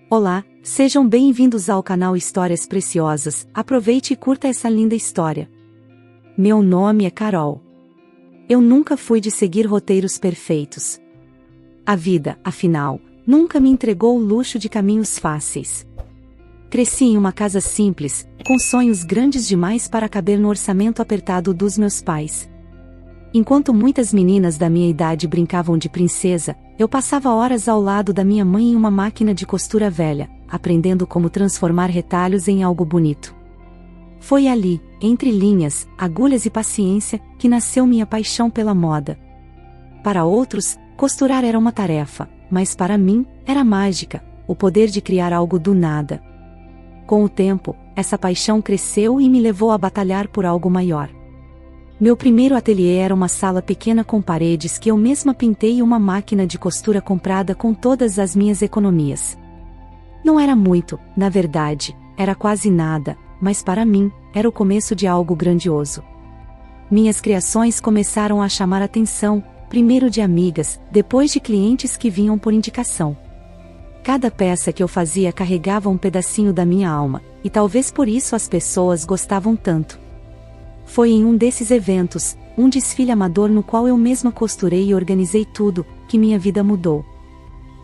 Olá, sejam bem-vindos ao canal Histórias Preciosas. Aproveite e curta essa linda história. Meu nome é Carol. Eu nunca fui de seguir roteiros perfeitos. A vida, afinal, nunca me entregou o luxo de caminhos fáceis. Cresci em uma casa simples, com sonhos grandes demais para caber no orçamento apertado dos meus pais. Enquanto muitas meninas da minha idade brincavam de princesa, eu passava horas ao lado da minha mãe em uma máquina de costura velha, aprendendo como transformar retalhos em algo bonito. Foi ali, entre linhas, agulhas e paciência, que nasceu minha paixão pela moda. Para outros, costurar era uma tarefa, mas para mim, era mágica, o poder de criar algo do nada. Com o tempo, essa paixão cresceu e me levou a batalhar por algo maior. Meu primeiro ateliê era uma sala pequena com paredes que eu mesma pintei e uma máquina de costura comprada com todas as minhas economias. Não era muito, na verdade, era quase nada, mas para mim, era o começo de algo grandioso. Minhas criações começaram a chamar atenção, primeiro de amigas, depois de clientes que vinham por indicação. Cada peça que eu fazia carregava um pedacinho da minha alma, e talvez por isso as pessoas gostavam tanto. Foi em um desses eventos, um desfile amador no qual eu mesma costurei e organizei tudo, que minha vida mudou.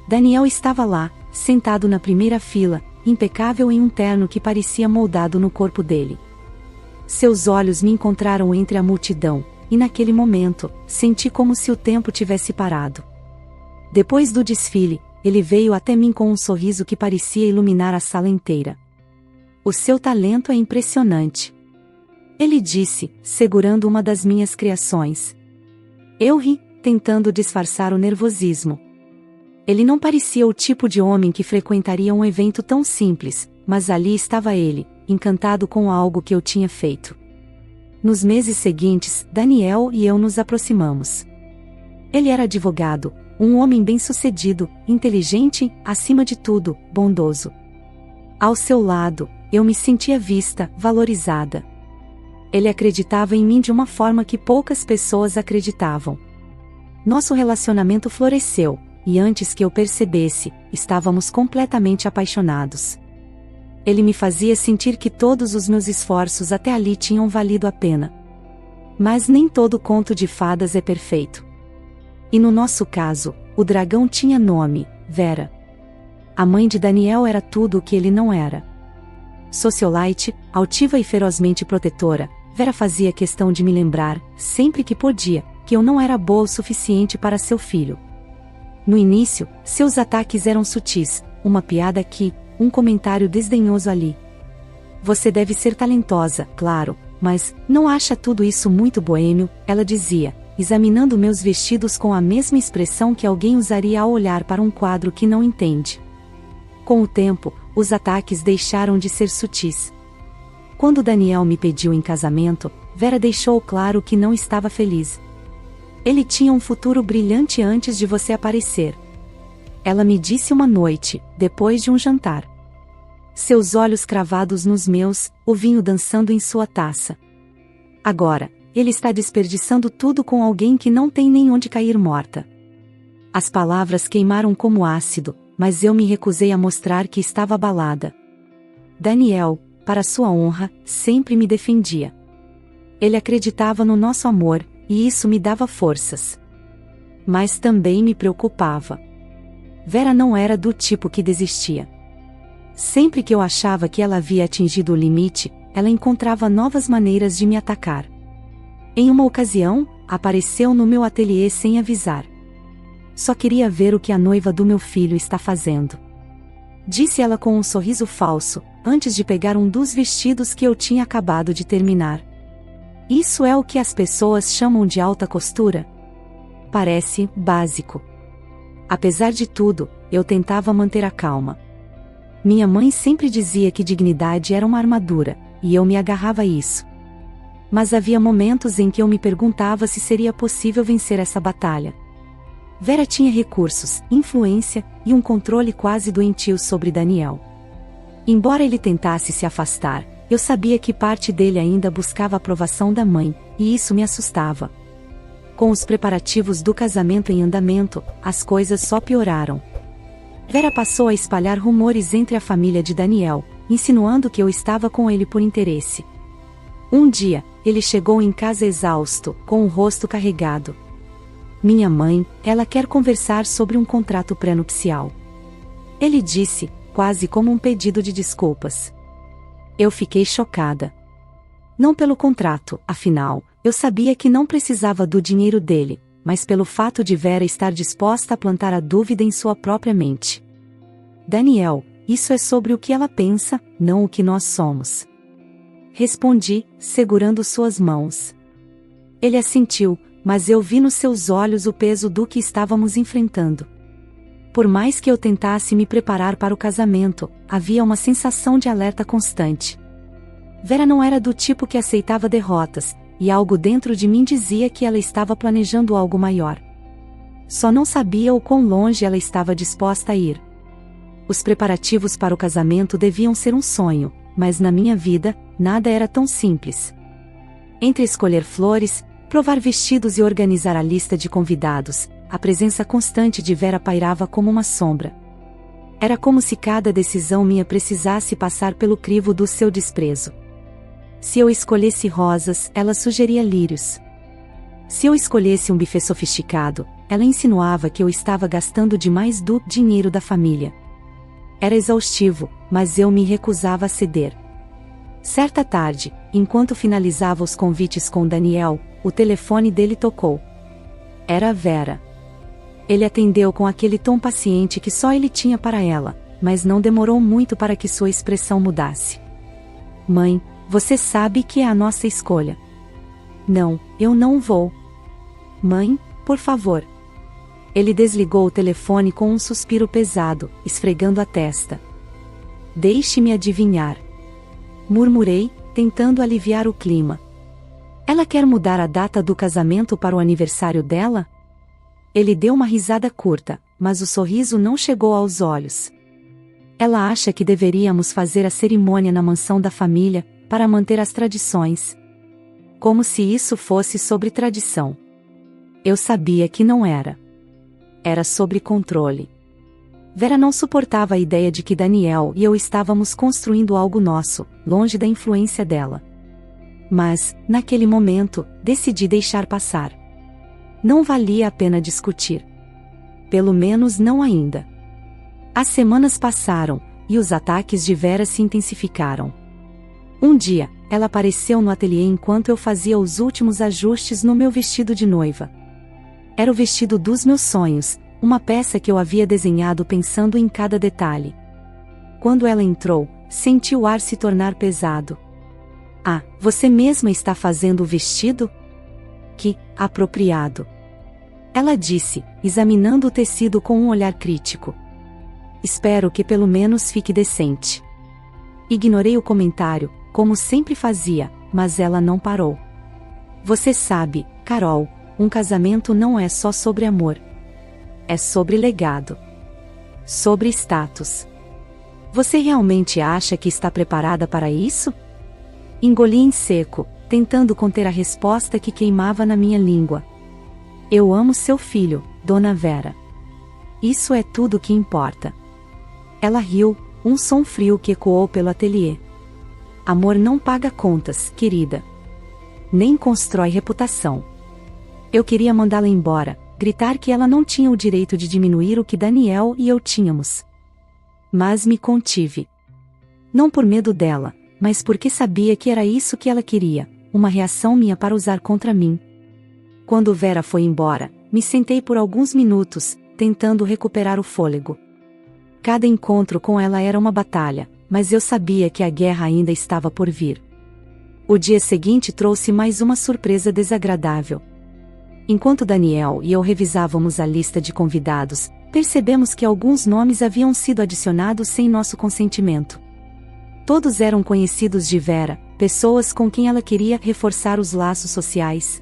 Daniel estava lá, sentado na primeira fila, impecável em um terno que parecia moldado no corpo dele. Seus olhos me encontraram entre a multidão, e naquele momento, senti como se o tempo tivesse parado. Depois do desfile, ele veio até mim com um sorriso que parecia iluminar a sala inteira. O seu talento é impressionante. Ele disse, segurando uma das minhas criações. Eu ri, tentando disfarçar o nervosismo. Ele não parecia o tipo de homem que frequentaria um evento tão simples, mas ali estava ele, encantado com algo que eu tinha feito. Nos meses seguintes, Daniel e eu nos aproximamos. Ele era advogado, um homem bem-sucedido, inteligente, acima de tudo, bondoso. Ao seu lado, eu me sentia vista, valorizada. Ele acreditava em mim de uma forma que poucas pessoas acreditavam. Nosso relacionamento floresceu, e antes que eu percebesse, estávamos completamente apaixonados. Ele me fazia sentir que todos os meus esforços até ali tinham valido a pena. Mas nem todo conto de fadas é perfeito. E no nosso caso, o dragão tinha nome, Vera. A mãe de Daniel era tudo o que ele não era. Socialite, altiva e ferozmente protetora, Vera fazia questão de me lembrar, sempre que podia, que eu não era boa o suficiente para seu filho. No início, seus ataques eram sutis, uma piada aqui, um comentário desdenhoso ali. Você deve ser talentosa, claro, mas não acha tudo isso muito boêmio, ela dizia, examinando meus vestidos com a mesma expressão que alguém usaria ao olhar para um quadro que não entende. Com o tempo, os ataques deixaram de ser sutis. Quando Daniel me pediu em casamento, Vera deixou claro que não estava feliz. Ele tinha um futuro brilhante antes de você aparecer. Ela me disse uma noite, depois de um jantar. Seus olhos cravados nos meus, o vinho dançando em sua taça. Agora, ele está desperdiçando tudo com alguém que não tem nem onde cair morta. As palavras queimaram como ácido, mas eu me recusei a mostrar que estava abalada. Daniel, para sua honra, sempre me defendia. Ele acreditava no nosso amor, e isso me dava forças. Mas também me preocupava. Vera não era do tipo que desistia. Sempre que eu achava que ela havia atingido o limite, ela encontrava novas maneiras de me atacar. Em uma ocasião, apareceu no meu ateliê sem avisar. Só queria ver o que a noiva do meu filho está fazendo. Disse ela com um sorriso falso, antes de pegar um dos vestidos que eu tinha acabado de terminar. Isso é o que as pessoas chamam de alta costura? Parece básico. Apesar de tudo, eu tentava manter a calma. Minha mãe sempre dizia que dignidade era uma armadura, e eu me agarrava a isso. Mas havia momentos em que eu me perguntava se seria possível vencer essa batalha. Vera tinha recursos, influência, e um controle quase doentio sobre Daniel. Embora ele tentasse se afastar, eu sabia que parte dele ainda buscava a aprovação da mãe, e isso me assustava. Com os preparativos do casamento em andamento, as coisas só pioraram. Vera passou a espalhar rumores entre a família de Daniel, insinuando que eu estava com ele por interesse. Um dia, ele chegou em casa exausto, com o rosto carregado. Minha mãe, ela quer conversar sobre um contrato pré-nupcial. Ele disse, quase como um pedido de desculpas. Eu fiquei chocada. Não pelo contrato, afinal, eu sabia que não precisava do dinheiro dele, mas pelo fato de Vera estar disposta a plantar a dúvida em sua própria mente. Daniel, isso é sobre o que ela pensa, não o que nós somos. Respondi, segurando suas mãos. Ele assentiu, mas eu vi nos seus olhos o peso do que estávamos enfrentando. Por mais que eu tentasse me preparar para o casamento, havia uma sensação de alerta constante. Vera não era do tipo que aceitava derrotas, e algo dentro de mim dizia que ela estava planejando algo maior. Só não sabia o quão longe ela estava disposta a ir. Os preparativos para o casamento deviam ser um sonho, mas na minha vida, nada era tão simples. Entre escolher flores, provar vestidos e organizar a lista de convidados, a presença constante de Vera pairava como uma sombra. Era como se cada decisão minha precisasse passar pelo crivo do seu desprezo. Se eu escolhesse rosas, ela sugeria lírios. Se eu escolhesse um buffet sofisticado, ela insinuava que eu estava gastando demais do dinheiro da família. Era exaustivo, mas eu me recusava a ceder. Certa tarde, enquanto finalizava os convites com Daniel, o telefone dele tocou. Era a Vera. Ele atendeu com aquele tom paciente que só ele tinha para ela, mas não demorou muito para que sua expressão mudasse. Mãe, você sabe que é a nossa escolha. Não, eu não vou. Mãe, por favor. Ele desligou o telefone com um suspiro pesado, esfregando a testa. Deixe-me adivinhar. Murmurei, tentando aliviar o clima. Ela quer mudar a data do casamento para o aniversário dela? Ele deu uma risada curta, mas o sorriso não chegou aos olhos. Ela acha que deveríamos fazer a cerimônia na mansão da família, para manter as tradições. Como se isso fosse sobre tradição. Eu sabia que não era. Era sobre controle. Vera não suportava a ideia de que Daniel e eu estávamos construindo algo nosso, longe da influência dela. Mas, naquele momento, decidi deixar passar. Não valia a pena discutir. Pelo menos não ainda. As semanas passaram, e os ataques de Vera se intensificaram. Um dia, ela apareceu no ateliê enquanto eu fazia os últimos ajustes no meu vestido de noiva. Era o vestido dos meus sonhos, uma peça que eu havia desenhado pensando em cada detalhe. Quando ela entrou, senti o ar se tornar pesado. Ah, você mesma está fazendo o vestido? Que apropriado. Ela disse, examinando o tecido com um olhar crítico. Espero que pelo menos fique decente. Ignorei o comentário, como sempre fazia, mas ela não parou. Você sabe, Carol, um casamento não é só sobre amor. É sobre legado. Sobre status. Você realmente acha que está preparada para isso? Engoli em seco, tentando conter a resposta que queimava na minha língua. Eu amo seu filho, Dona Vera. Isso é tudo que importa. Ela riu, um som frio que ecoou pelo ateliê. Amor não paga contas, querida. Nem constrói reputação. Eu queria mandá-la embora, gritar que ela não tinha o direito de diminuir o que Daniel e eu tínhamos. Mas me contive. Não por medo dela, mas porque sabia que era isso que ela queria, uma reação minha para usar contra mim. Quando Vera foi embora, me sentei por alguns minutos, tentando recuperar o fôlego. Cada encontro com ela era uma batalha, mas eu sabia que a guerra ainda estava por vir. O dia seguinte trouxe mais uma surpresa desagradável. Enquanto Daniel e eu revisávamos a lista de convidados, percebemos que alguns nomes haviam sido adicionados sem nosso consentimento. Todos eram conhecidos de Vera, pessoas com quem ela queria reforçar os laços sociais.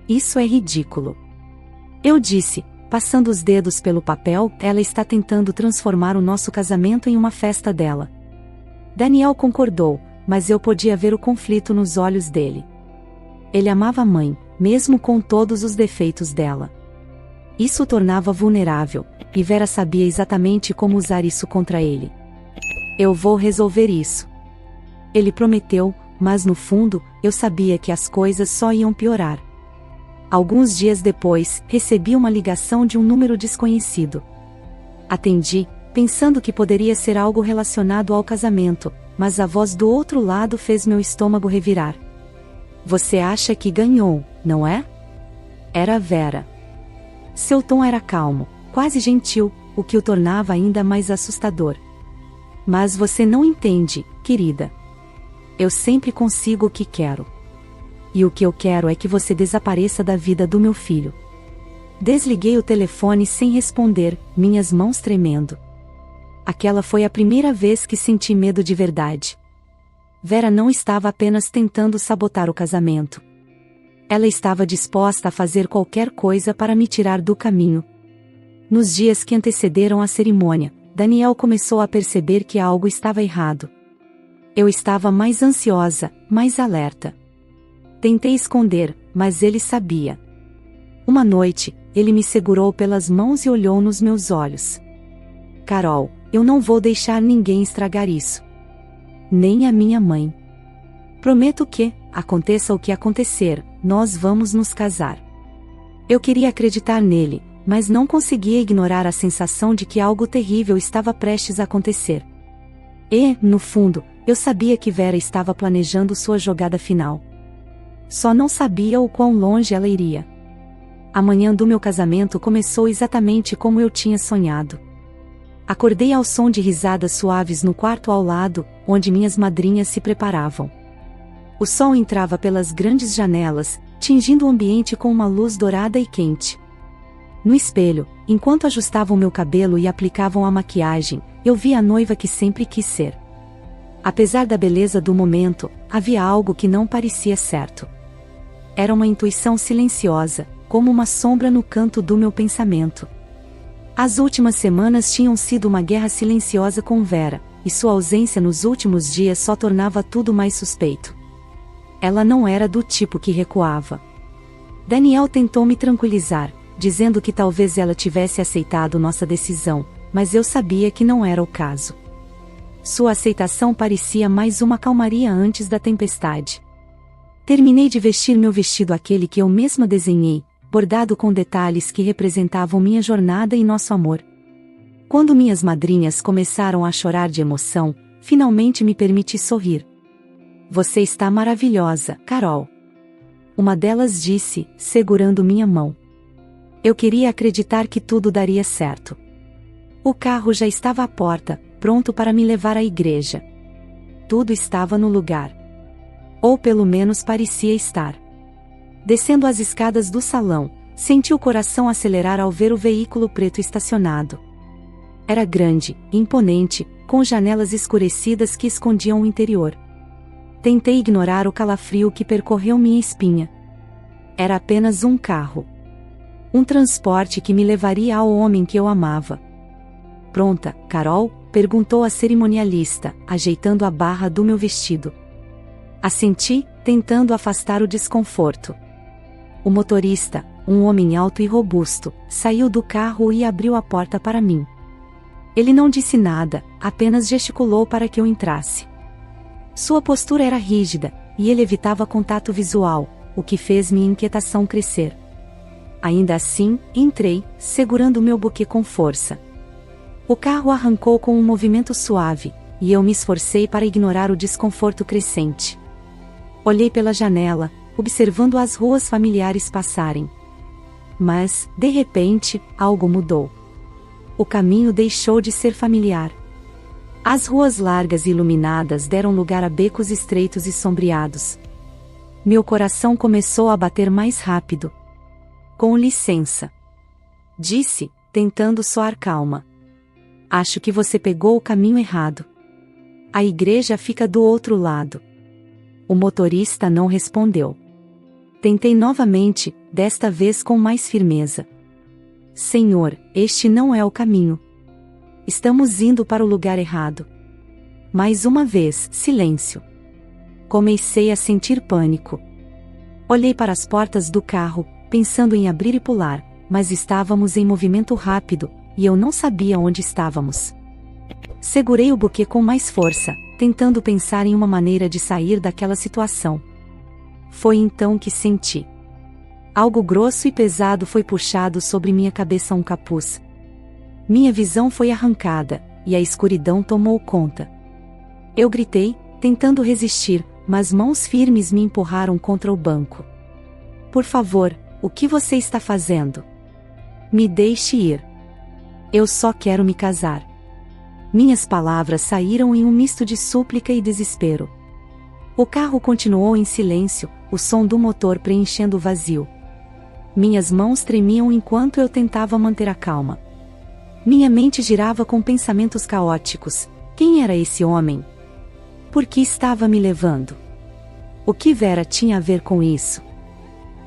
Isso é ridículo. Eu disse, passando os dedos pelo papel, ela está tentando transformar o nosso casamento em uma festa dela. Daniel concordou, mas eu podia ver o conflito nos olhos dele. Ele amava a mãe, mesmo com todos os defeitos dela. Isso o tornava vulnerável, e Vera sabia exatamente como usar isso contra ele. Eu vou resolver isso. Ele prometeu, mas no fundo, eu sabia que as coisas só iam piorar. Alguns dias depois, recebi uma ligação de um número desconhecido. Atendi, pensando que poderia ser algo relacionado ao casamento, mas a voz do outro lado fez meu estômago revirar. Você acha que ganhou, não é? Era Vera. Seu tom era calmo, quase gentil, o que o tornava ainda mais assustador. Mas você não entende, querida. Eu sempre consigo o que quero. E o que eu quero é que você desapareça da vida do meu filho. Desliguei o telefone sem responder, minhas mãos tremendo. Aquela foi a primeira vez que senti medo de verdade. Vera não estava apenas tentando sabotar o casamento. Ela estava disposta a fazer qualquer coisa para me tirar do caminho. Nos dias que antecederam a cerimônia, Daniel começou a perceber que algo estava errado. Eu estava mais ansiosa, mais alerta. Tentei esconder, mas ele sabia. Uma noite, ele me segurou pelas mãos e olhou nos meus olhos. Carol, eu não vou deixar ninguém estragar isso. Nem a minha mãe. Prometo que, aconteça o que acontecer, nós vamos nos casar. Eu queria acreditar nele, mas não conseguia ignorar a sensação de que algo terrível estava prestes a acontecer. E, no fundo, eu sabia que Vera estava planejando sua jogada final. Só não sabia o quão longe ela iria. A manhã do meu casamento começou exatamente como eu tinha sonhado. Acordei ao som de risadas suaves no quarto ao lado, onde minhas madrinhas se preparavam. O sol entrava pelas grandes janelas, tingindo o ambiente com uma luz dourada e quente. No espelho, enquanto ajustavam meu cabelo e aplicavam a maquiagem, eu vi a noiva que sempre quis ser. Apesar da beleza do momento, havia algo que não parecia certo. Era uma intuição silenciosa, como uma sombra no canto do meu pensamento. As últimas semanas tinham sido uma guerra silenciosa com Vera, e sua ausência nos últimos dias só tornava tudo mais suspeito. Ela não era do tipo que recuava. Daniel tentou me tranquilizar, dizendo que talvez ela tivesse aceitado nossa decisão, mas eu sabia que não era o caso. Sua aceitação parecia mais uma calmaria antes da tempestade. Terminei de vestir meu vestido, aquele que eu mesma desenhei, bordado com detalhes que representavam minha jornada e nosso amor. Quando minhas madrinhas começaram a chorar de emoção, finalmente me permiti sorrir. Você está maravilhosa, Carol. Uma delas disse, segurando minha mão. Eu queria acreditar que tudo daria certo. O carro já estava à porta, pronto para me levar à igreja. Tudo estava no lugar. Ou pelo menos parecia estar. Descendo as escadas do salão, senti o coração acelerar ao ver o veículo preto estacionado. Era grande, imponente, com janelas escurecidas que escondiam o interior. Tentei ignorar o calafrio que percorreu minha espinha. Era apenas um carro. Um transporte que me levaria ao homem que eu amava. Pronta, Carol? Perguntou a cerimonialista, ajeitando a barra do meu vestido. Assenti, tentando afastar o desconforto. O motorista, um homem alto e robusto, saiu do carro e abriu a porta para mim. Ele não disse nada, apenas gesticulou para que eu entrasse. Sua postura era rígida, e ele evitava contato visual, o que fez minha inquietação crescer. Ainda assim, entrei, segurando meu buquê com força. O carro arrancou com um movimento suave, e eu me esforcei para ignorar o desconforto crescente. Olhei pela janela, observando as ruas familiares passarem. Mas, de repente, algo mudou. O caminho deixou de ser familiar. As ruas largas e iluminadas deram lugar a becos estreitos e sombreados. Meu coração começou a bater mais rápido. Com licença. Disse, tentando soar calma. Acho que você pegou o caminho errado. A igreja fica do outro lado. O motorista não respondeu. Tentei novamente, desta vez com mais firmeza. Senhor, este não é o caminho. Estamos indo para o lugar errado. Mais uma vez, silêncio. Comecei a sentir pânico. Olhei para as portas do carro, pensando em abrir e pular, mas estávamos em movimento rápido, e eu não sabia onde estávamos. Segurei o buquê com mais força, tentando pensar em uma maneira de sair daquela situação. Foi então que senti. Algo grosso e pesado foi puxado sobre minha cabeça, um capuz. Minha visão foi arrancada, e a escuridão tomou conta. Eu gritei, tentando resistir, mas mãos firmes me empurraram contra o banco. Por favor, o que você está fazendo? Me deixe ir. Eu só quero me casar. Minhas palavras saíram em um misto de súplica e desespero. O carro continuou em silêncio, o som do motor preenchendo o vazio. Minhas mãos tremiam enquanto eu tentava manter a calma. Minha mente girava com pensamentos caóticos. Quem era esse homem? Por que estava me levando? O que Vera tinha a ver com isso?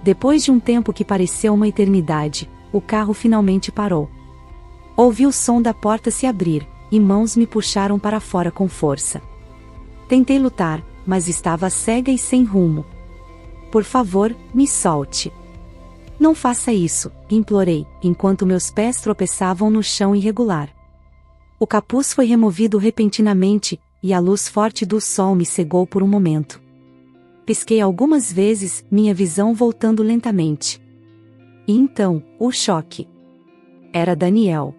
Depois de um tempo que pareceu uma eternidade, o carro finalmente parou. Ouvi o som da porta se abrir, e mãos me puxaram para fora com força. Tentei lutar, mas estava cega e sem rumo. Por favor, me solte. Não faça isso, implorei, enquanto meus pés tropeçavam no chão irregular. O capuz foi removido repentinamente, e a luz forte do sol me cegou por um momento. Pisquei algumas vezes, minha visão voltando lentamente. E então, o choque. Era Daniel.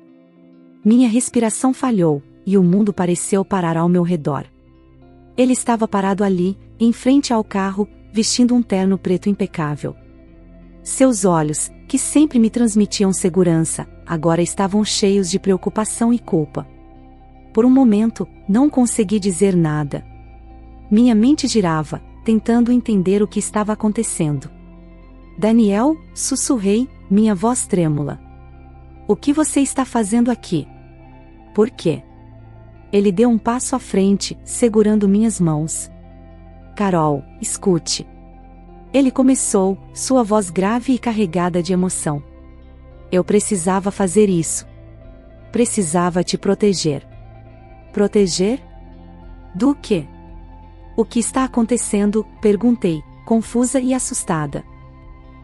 Minha respiração falhou, e o mundo pareceu parar ao meu redor. Ele estava parado ali, em frente ao carro, vestindo um terno preto impecável. Seus olhos, que sempre me transmitiam segurança, agora estavam cheios de preocupação e culpa. Por um momento, não consegui dizer nada. Minha mente girava, tentando entender o que estava acontecendo. Daniel, sussurrei, minha voz trêmula. O que você está fazendo aqui? Por quê? Ele deu um passo à frente, segurando minhas mãos. Carol, escute. Ele começou, sua voz grave e carregada de emoção. Eu precisava fazer isso. Precisava te proteger. Proteger? Do quê? O que está acontecendo? Perguntei, confusa e assustada.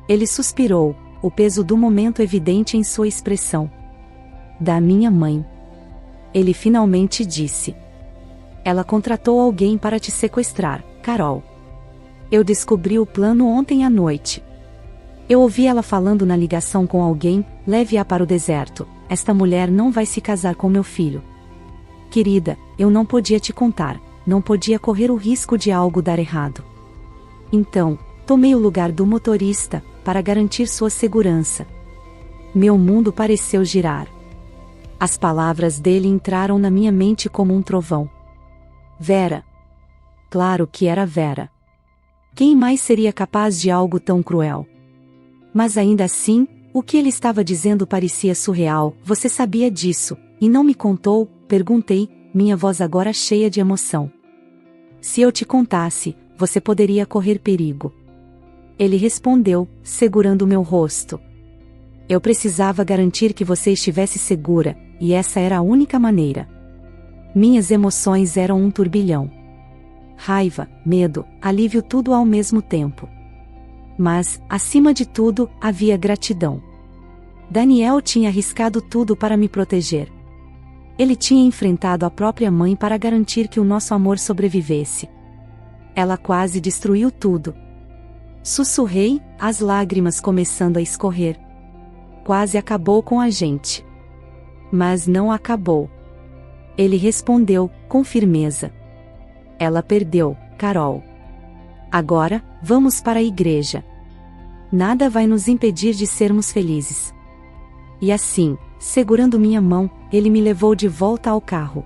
Ele suspirou, o peso do momento evidente em sua expressão. Da minha mãe. Ele finalmente disse. Ela contratou alguém para te sequestrar, Carol. Eu descobri o plano ontem à noite. Eu ouvi ela falando na ligação com alguém, leve-a para o deserto. Esta mulher não vai se casar com meu filho. Querida, eu não podia te contar, não podia correr o risco de algo dar errado. Então, tomei o lugar do motorista, para garantir sua segurança. Meu mundo pareceu girar. As palavras dele entraram na minha mente como um trovão. Vera. Claro que era Vera. Quem mais seria capaz de algo tão cruel? Mas ainda assim, o que ele estava dizendo parecia surreal. Você sabia disso, e não me contou? Perguntei, minha voz agora cheia de emoção. Se eu te contasse, você poderia correr perigo. Ele respondeu, segurando meu rosto. Eu precisava garantir que você estivesse segura, e essa era a única maneira. Minhas emoções eram um turbilhão. Raiva, medo, alívio, tudo ao mesmo tempo. Mas, acima de tudo, havia gratidão. Daniel tinha arriscado tudo para me proteger. Ele tinha enfrentado a própria mãe para garantir que o nosso amor sobrevivesse. Ela quase destruiu tudo. Sussurrei, as lágrimas começando a escorrer. Quase acabou com a gente. Mas não acabou. Ele respondeu, com firmeza. Ela perdeu, Carol. Agora, vamos para a igreja. Nada vai nos impedir de sermos felizes. E assim, segurando minha mão, ele me levou de volta ao carro.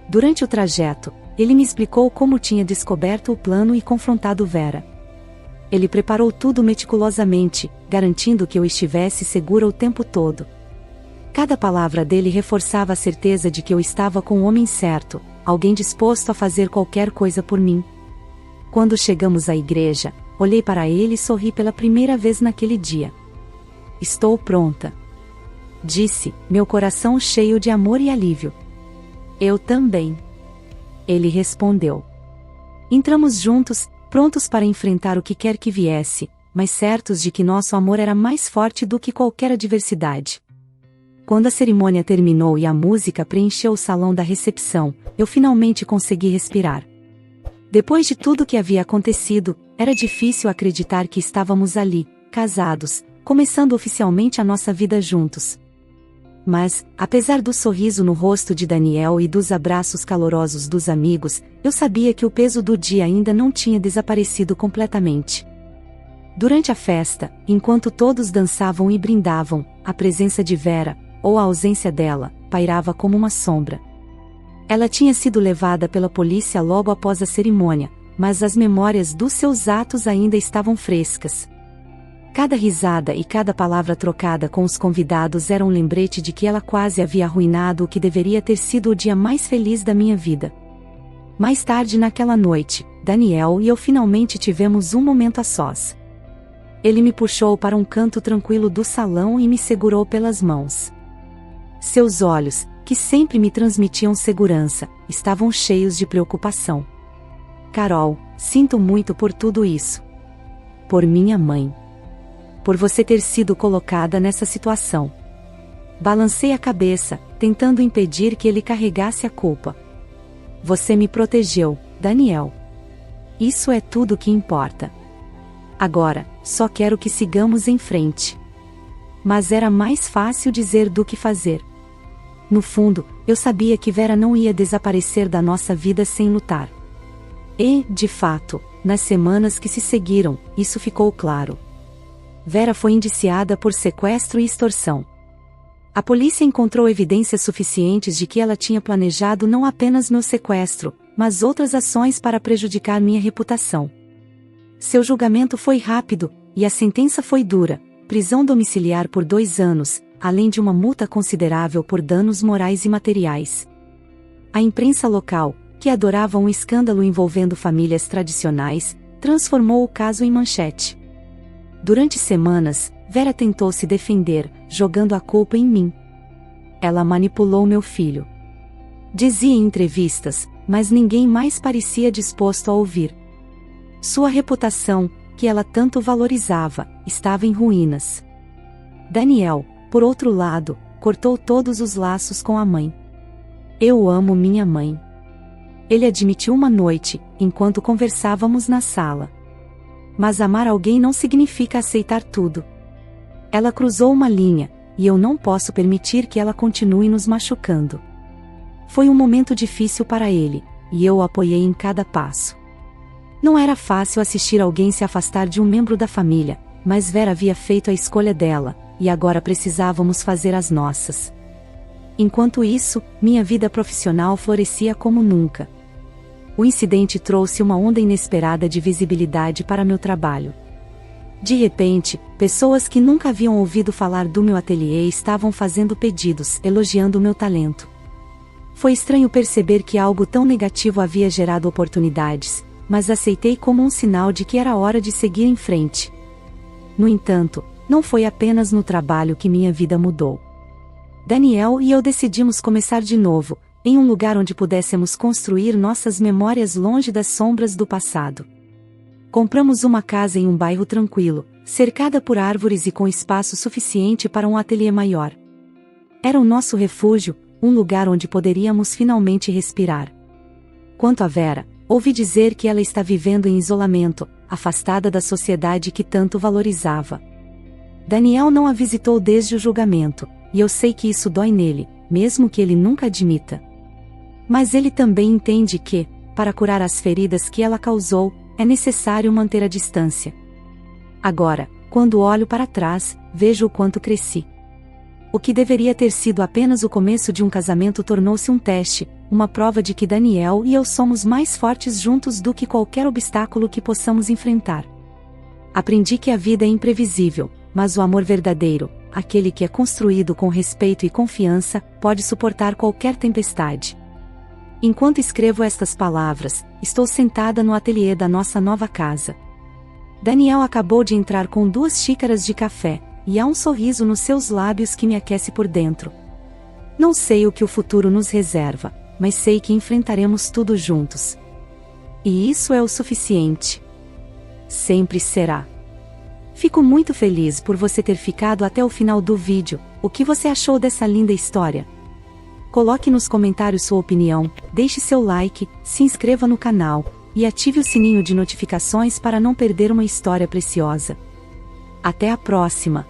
Durante o trajeto, ele me explicou como tinha descoberto o plano e confrontado Vera. Ele preparou tudo meticulosamente, garantindo que eu estivesse segura o tempo todo. Cada palavra dele reforçava a certeza de que eu estava com o homem certo, alguém disposto a fazer qualquer coisa por mim. Quando chegamos à igreja, olhei para ele e sorri pela primeira vez naquele dia. Estou pronta. Disse, meu coração cheio de amor e alívio. Eu também. Ele respondeu. Entramos juntos, prontos para enfrentar o que quer que viesse, mas certos de que nosso amor era mais forte do que qualquer adversidade. Quando a cerimônia terminou e a música preencheu o salão da recepção, eu finalmente consegui respirar. Depois de tudo que havia acontecido, era difícil acreditar que estávamos ali, casados, começando oficialmente a nossa vida juntos. Mas, apesar do sorriso no rosto de Daniel e dos abraços calorosos dos amigos, eu sabia que o peso do dia ainda não tinha desaparecido completamente. Durante a festa, enquanto todos dançavam e brindavam, a presença de Vera, ou a ausência dela, pairava como uma sombra. Ela tinha sido levada pela polícia logo após a cerimônia, mas as memórias dos seus atos ainda estavam frescas. Cada risada e cada palavra trocada com os convidados era um lembrete de que ela quase havia arruinado o que deveria ter sido o dia mais feliz da minha vida. Mais tarde naquela noite, Daniel e eu finalmente tivemos um momento a sós. Ele me puxou para um canto tranquilo do salão e me segurou pelas mãos. Seus olhos, que sempre me transmitiam segurança, estavam cheios de preocupação. Carol, sinto muito por tudo isso. Por minha mãe. Por você ter sido colocada nessa situação. Balancei a cabeça, tentando impedir que ele carregasse a culpa. Você me protegeu, Daniel. Isso é tudo que importa. Agora, só quero que sigamos em frente. Mas era mais fácil dizer do que fazer. No fundo, eu sabia que Vera não ia desaparecer da nossa vida sem lutar. E, de fato, nas semanas que se seguiram, isso ficou claro. Vera foi indiciada por sequestro e extorsão. A polícia encontrou evidências suficientes de que ela tinha planejado não apenas meu sequestro, mas outras ações para prejudicar minha reputação. Seu julgamento foi rápido, e a sentença foi dura: prisão domiciliar por 2 anos, além de uma multa considerável por danos morais e materiais. A imprensa local, que adorava um escândalo envolvendo famílias tradicionais, transformou o caso em manchete. Durante semanas, Vera tentou se defender, jogando a culpa em mim. Ela manipulou meu filho. Dizia em entrevistas, mas ninguém mais parecia disposto a ouvir. Sua reputação, que ela tanto valorizava, estava em ruínas. Daniel, por outro lado, cortou todos os laços com a mãe. Eu amo minha mãe. Ele admitiu uma noite, enquanto conversávamos na sala. Mas amar alguém não significa aceitar tudo. Ela cruzou uma linha, e eu não posso permitir que ela continue nos machucando. Foi um momento difícil para ele, e eu o apoiei em cada passo. Não era fácil assistir alguém se afastar de um membro da família, mas Vera havia feito a escolha dela, e agora precisávamos fazer as nossas. Enquanto isso, minha vida profissional florescia como nunca. O incidente trouxe uma onda inesperada de visibilidade para meu trabalho. De repente, pessoas que nunca haviam ouvido falar do meu ateliê estavam fazendo pedidos, elogiando o meu talento. Foi estranho perceber que algo tão negativo havia gerado oportunidades, mas aceitei como um sinal de que era hora de seguir em frente. No entanto, não foi apenas no trabalho que minha vida mudou. Daniel e eu decidimos começar de novo, em um lugar onde pudéssemos construir nossas memórias longe das sombras do passado. Compramos uma casa em um bairro tranquilo, cercada por árvores e com espaço suficiente para um ateliê maior. Era o nosso refúgio, um lugar onde poderíamos finalmente respirar. Quanto a Vera, ouvi dizer que ela está vivendo em isolamento, afastada da sociedade que tanto valorizava. Daniel não a visitou desde o julgamento, e eu sei que isso dói nele, mesmo que ele nunca admita. Mas ele também entende que, para curar as feridas que ela causou, é necessário manter a distância. Agora, quando olho para trás, vejo o quanto cresci. O que deveria ter sido apenas o começo de um casamento tornou-se um teste, uma prova de que Daniel e eu somos mais fortes juntos do que qualquer obstáculo que possamos enfrentar. Aprendi que a vida é imprevisível, mas o amor verdadeiro, aquele que é construído com respeito e confiança, pode suportar qualquer tempestade. Enquanto escrevo estas palavras, estou sentada no ateliê da nossa nova casa. Daniel acabou de entrar com 2 xícaras de café, e há um sorriso nos seus lábios que me aquece por dentro. Não sei o que o futuro nos reserva, mas sei que enfrentaremos tudo juntos. E isso é o suficiente. Sempre será. Fico muito feliz por você ter ficado até o final do vídeo. O que você achou dessa linda história? Coloque nos comentários sua opinião, deixe seu like, se inscreva no canal e ative o sininho de notificações para não perder uma história preciosa. Até a próxima!